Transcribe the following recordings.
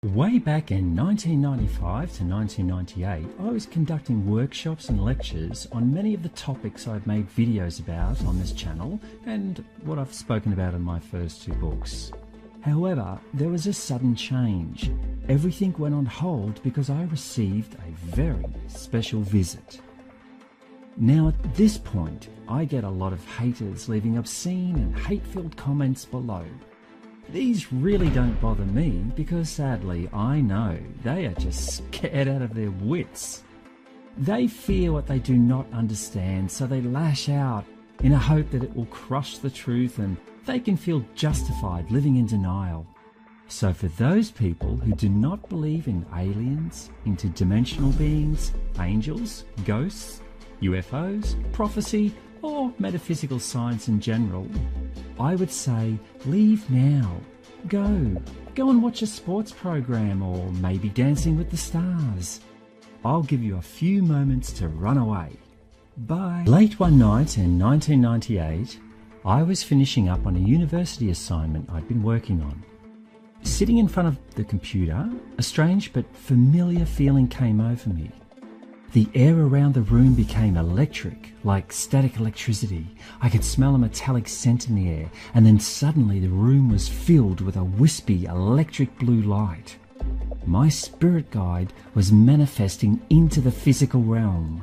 Way back in 1995 to 1998, I was conducting workshops and lectures on many of the topics I've made videos about on this channel and what I've spoken about in my first two books. However, there was a sudden change. Everything went on hold because I received a very special visit. Now at this point, I get a lot of haters leaving obscene and hate-filled comments below. These really don't bother me because sadly I know they are just scared out of their wits. They fear what they do not understand, so they lash out in a hope that it will crush the truth and they can feel justified living in denial. So for those people who do not believe in aliens, interdimensional beings, angels, ghosts, UFOs, prophecy, or metaphysical science in general, I would say leave now. Go and watch a sports program or maybe Dancing with the Stars. I'll give you a few moments to run away. Bye. Late one night in 1998, I was finishing up on a university assignment I'd been working on. Sitting in front of the computer, a strange but familiar feeling came over me. The air around the room became electric, like static electricity. I could smell a metallic scent in the air, and then suddenly the room was filled with a wispy electric blue light. My spirit guide was manifesting into the physical realm.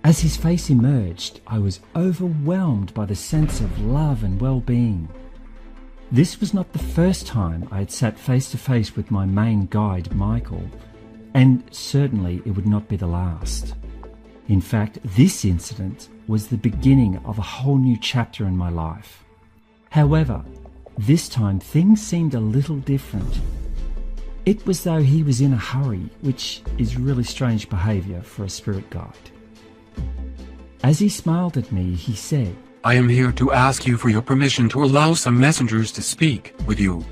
As his face emerged, I was overwhelmed by the sense of love and well-being. This was not the first time I had sat face to face with my main guide, Michael, and certainly it would not be the last. In fact, this incident was the beginning of a whole new chapter in my life. However, this time things seemed a little different. It was though he was in a hurry, which is really strange behaviour for a spirit guide. As he smiled at me, he said, "I am here to ask you for your permission to allow some messengers to speak with you.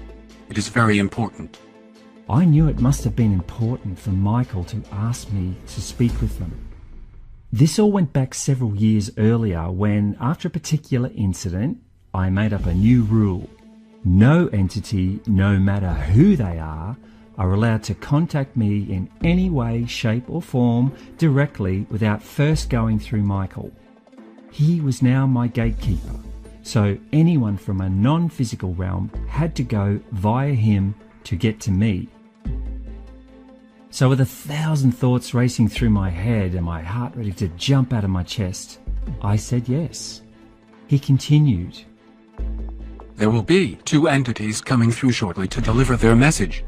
It is very important." I knew it must have been important for Michael to ask me to speak with them. This all went back several years earlier when, after a particular incident, I made up a new rule. No entity, no matter who they are allowed to contact me in any way, shape or form directly without first going through Michael. He was now my gatekeeper, so anyone from a non-physical realm had to go via him to get to me. So with 1,000 thoughts racing through my head and my heart ready to jump out of my chest, I said yes. He continued, "There will be 2 entities coming through shortly to deliver their message.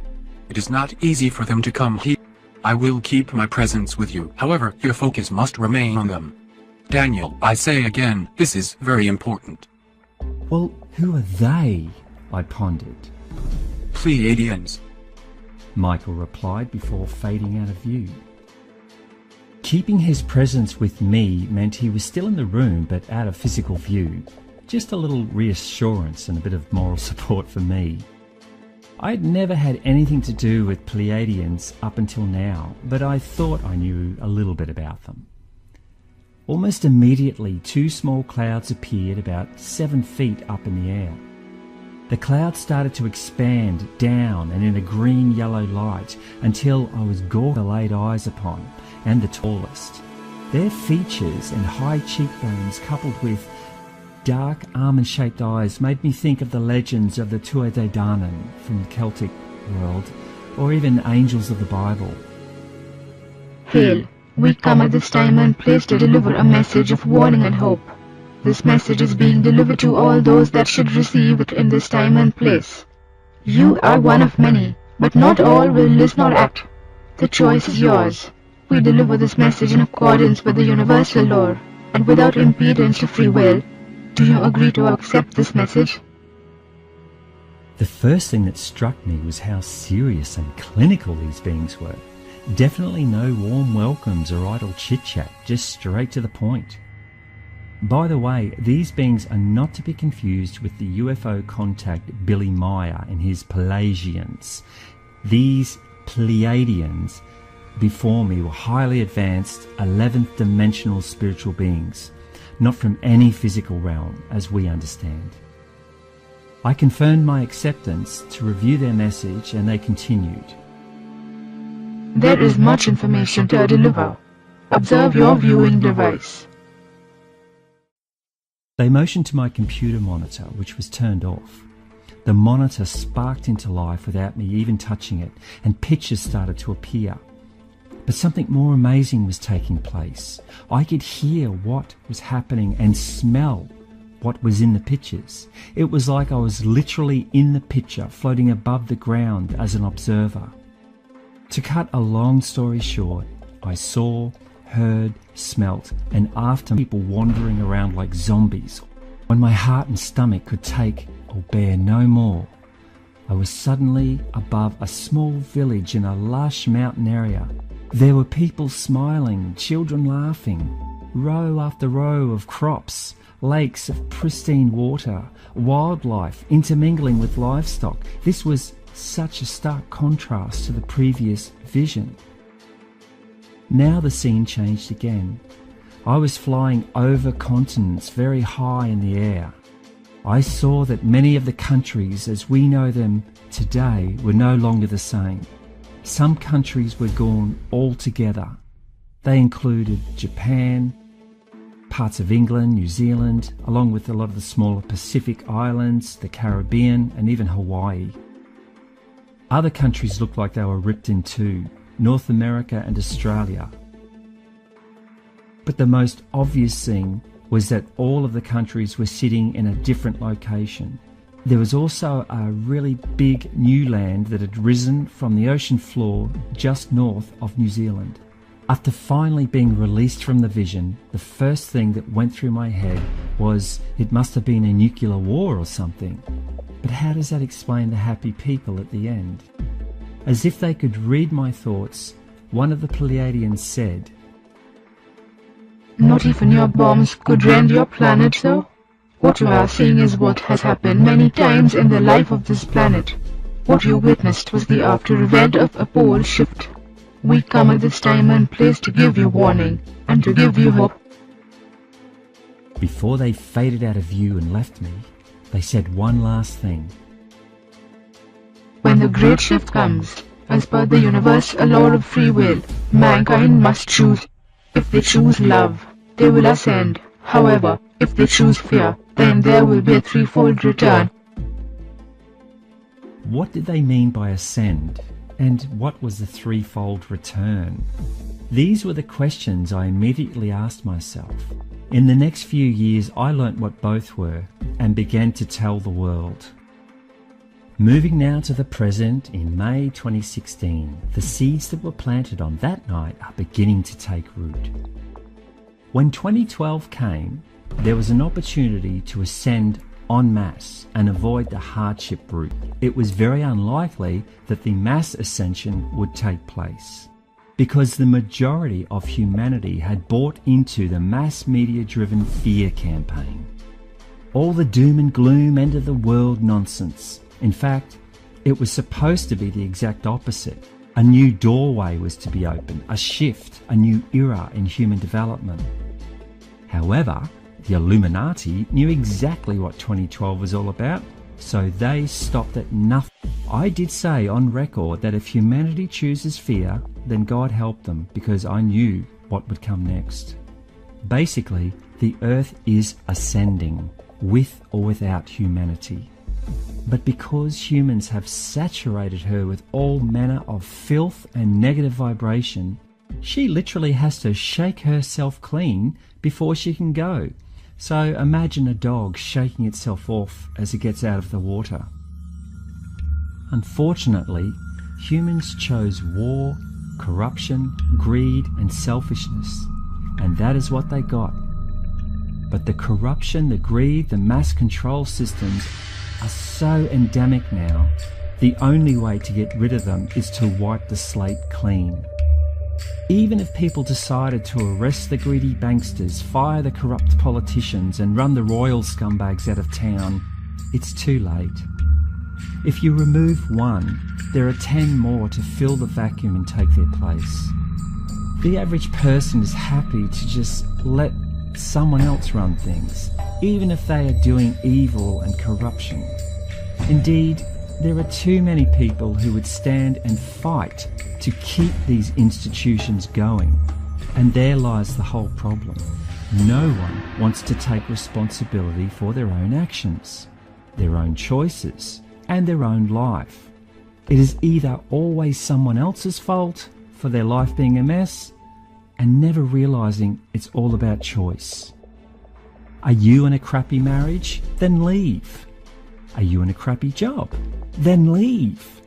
It is not easy for them to come here. I will keep my presence with you, however, your focus must remain on them. Daniel, I say again, this is very important." "Well, who are they?" I pondered. "Pleiadians," Michael replied before fading out of view. Keeping his presence with me meant he was still in the room but out of physical view. Just a little reassurance and a bit of moral support for me. I had never had anything to do with Pleiadians up until now, but I thought I knew a little bit about them. Almost immediately, 2 small clouds appeared about 7 feet up in the air. The clouds started to expand down and in a green-yellow light until I was laid eyes upon, and the tallest. Their features and high cheekbones coupled with dark almond-shaped eyes made me think of the legends of the Tuatha Dé Danann from the Celtic world, or even angels of the Bible. "Hail, we come at this time and place to deliver a message of warning and hope. This message is being delivered to all those that should receive it in this time and place. You are one of many, but not all will listen or act. The choice is yours. We deliver this message in accordance with the universal law, and without impedance to free will. Do you agree to accept this message?" The first thing that struck me was how serious and clinical these beings were. Definitely no warm welcomes or idle chit-chat, just straight to the point. By the way, these beings are not to be confused with the UFO contact Billy Meyer and his Pelagians. These Pleiadians before me were highly advanced 11th dimensional spiritual beings, not from any physical realm as we understand. I confirmed my acceptance to review their message, and they continued. There is much information to deliver. Observe your viewing device. They motioned to my computer monitor, which was turned off. The monitor sparked into life without me even touching it, and pictures started to appear. But something more amazing was taking place. I could hear what was happening and smell what was in the pictures. It was like I was literally in the picture, floating above the ground as an observer. To cut a long story short, I saw, heard, smelt, and after people wandering around like zombies. When my heart and stomach could take or bear no more, I was suddenly above a small village in a lush mountain area. There were people smiling, children laughing, row after row of crops, lakes of pristine water, wildlife intermingling with livestock. This was such a stark contrast to the previous vision. Now the scene changed again. I was flying over continents very high in the air. I saw that many of the countries as we know them today were no longer the same. Some countries were gone altogether. They included Japan, parts of England, New Zealand, along with a lot of the smaller Pacific islands, the Caribbean, and even Hawaii. Other countries looked like they were ripped in two, North America and Australia. But the most obvious thing was that all of the countries were sitting in a different location. There was also a really big new land that had risen from the ocean floor just north of New Zealand. After finally being released from the vision, the first thing that went through my head was it must have been a nuclear war or something. But how does that explain the happy people at the end? As if they could read my thoughts, one of the Pleiadians said, Not even your bombs could rend your planet, sir. What you are seeing is what has happened many times in the life of this planet. What you witnessed was the after event of a pole shift. We come at this time and place to give you warning and to give you hope. Before they faded out of view and left me, they said one last thing. When the great shift comes, as per the universal law of free will, mankind must choose. If they choose love, they will ascend. However, if they choose fear, then there will be a threefold return. What did they mean by ascend? And what was the threefold return? These were the questions I immediately asked myself. In the next few years, I learnt what both were and began to tell the world. Moving now to the present, in May 2016, the seeds that were planted on that night are beginning to take root. When 2012 came, there was an opportunity to ascend en masse and avoid the hardship route. It was very unlikely that the mass ascension would take place, because the majority of humanity had bought into the mass media-driven fear campaign. All the doom and gloom end of the world nonsense. In fact, it was supposed to be the exact opposite. A new doorway was to be opened, a shift, a new era in human development. However, the Illuminati knew exactly what 2012 was all about, so they stopped at nothing. I did say on record that if humanity chooses fear, then God help them, because I knew what would come next. Basically, the earth is ascending, with or without humanity. But because humans have saturated her with all manner of filth and negative vibration, she literally has to shake herself clean before she can go. So imagine a dog shaking itself off as it gets out of the water. Unfortunately, humans chose war, corruption, greed and selfishness, and that is what they got. But the corruption, the greed, the mass control systems are so endemic now, the only way to get rid of them is to wipe the slate clean. Even if people decided to arrest the greedy banksters, fire the corrupt politicians and run the royal scumbags out of town, it's too late. If you remove one, there are 10 more to fill the vacuum and take their place. The average person is happy to just let someone else run things, even if they are doing evil and corruption. Indeed, there are too many people who would stand and fight to keep these institutions going. And there lies the whole problem. No one wants to take responsibility for their own actions, their own choices, and their own life. It is either always someone else's fault for their life being a mess, and never realising it's all about choice. Are you in a crappy marriage? Then leave. Are you in a crappy job? Then leave.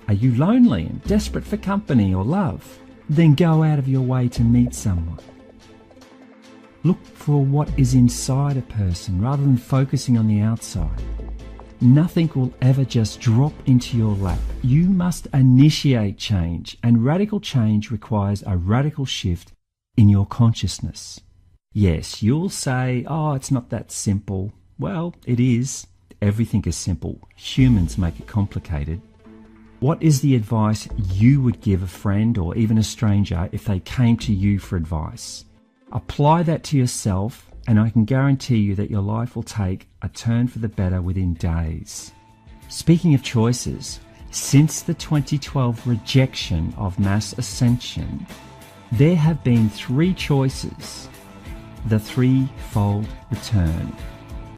Are you lonely and desperate for company or love? Then go out of your way to meet someone. Look for what is inside a person rather than focusing on the outside. Nothing will ever just drop into your lap. You must initiate change, and radical change requires a radical shift in your consciousness. Yes, you'll say, oh, it's not that simple. Well, it is. Everything is simple. Humans make it complicated. What is the advice you would give a friend or even a stranger if they came to you for advice? Apply that to yourself, and I can guarantee you that your life will take a turn for the better within days. Speaking of choices, since the 2012 rejection of mass ascension, there have been 3 choices. The threefold return.